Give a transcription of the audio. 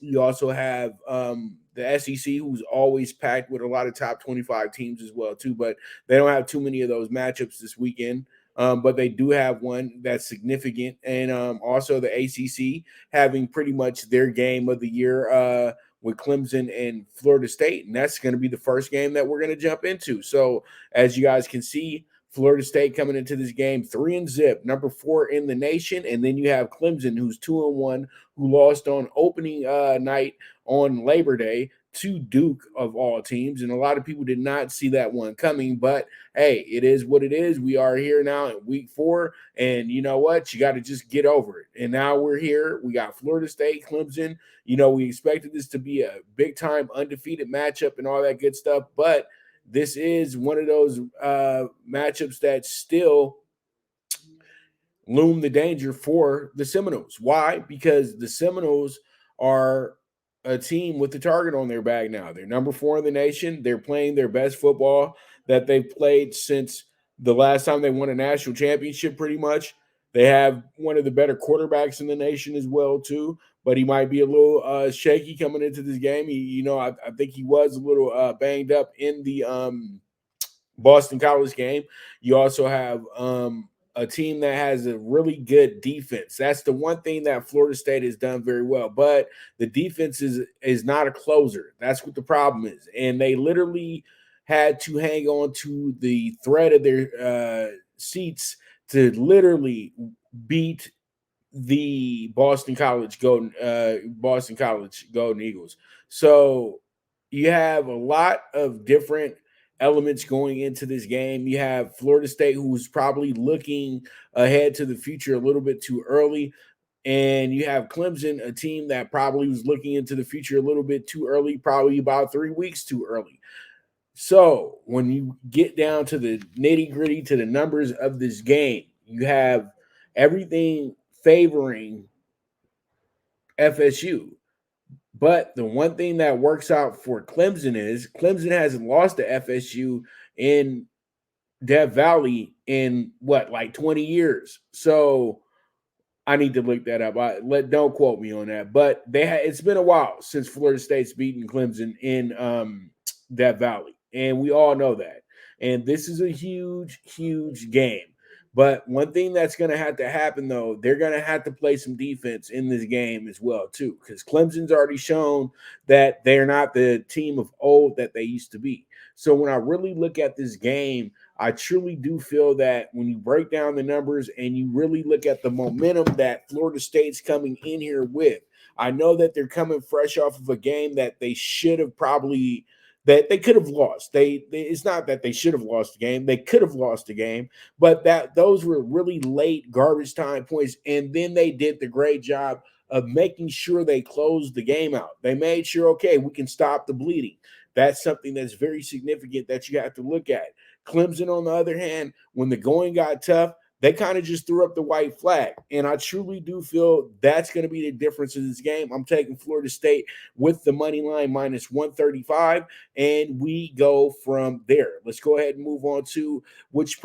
You also have the SEC, who's always packed with a lot of top 25 teams as well, too. But they don't have too many of those matchups this weekend. But they do have one that's significant. And also the ACC having pretty much their game of the year with Clemson and Florida State. And that's going to be the first game that we're going to jump into. So as you guys can see, Florida State coming into this game 3-0, number 4 in the nation. And then you have Clemson, who's 2-1, who lost on opening night on Labor Day to Duke of all teams. And a lot of people did not see that one coming. But hey, it is what it is. We are here now in week 4. And you know what? You got to just get over it. And now we're here. We got Florida State, Clemson. You know, we expected this to be a big time undefeated matchup and all that good stuff. But this is one of those matchups that still loom the danger for the Seminoles. Why? Because the Seminoles are a team with the target on their back now. They're number 4 in the nation. They're playing their best football that they've played since the last time they won a national championship, pretty much. They have one of the better quarterbacks in the nation as well, too. But he might be a little shaky coming into this game. I think he was a little banged up in the Boston College game. You also have a team that has a really good defense. That's the one thing that Florida State has done very well. But the defense is not a closer. That's what the problem is. And they literally had to hang on to the thread of their seats to literally beat the Boston College Golden Eagles. So you have a lot of different elements going into this game. You have Florida State, who's probably looking ahead to the future a little bit too early. And you have Clemson, a team that probably was looking into the future a little bit too early, probably about 3 weeks too early. So when you get down to the nitty gritty, to the numbers of this game, you have everything favoring FSU. But the one thing that works out for Clemson is Clemson hasn't lost to FSU in Death Valley in like 20 years. So I need to look that up. Don't quote me on that. But it's been a while since Florida State's beaten Clemson in Death Valley. And we all know that. And this is a huge, huge game. But one thing that's going to have to happen, though, they're going to have to play some defense in this game as well, too, because Clemson's already shown that they're not the team of old that they used to be. So when I really look at this game, I truly do feel that when you break down the numbers and you really look at the momentum that Florida State's coming in here with, I know that they're coming fresh off of a game that they should have probably – that they could have lost. It's not that they should have lost the game. They could have lost the game, but those were really late garbage time points. And then they did the great job of making sure they closed the game out. They made sure, okay, we can stop the bleeding. That's something that's very significant that you have to look at. Clemson, on the other hand, when the going got tough, they kind of just threw up the white flag. And I truly do feel that's going to be the difference in this game. I'm taking Florida State with the money line minus 135, and we go from there. Let's go ahead and move on to which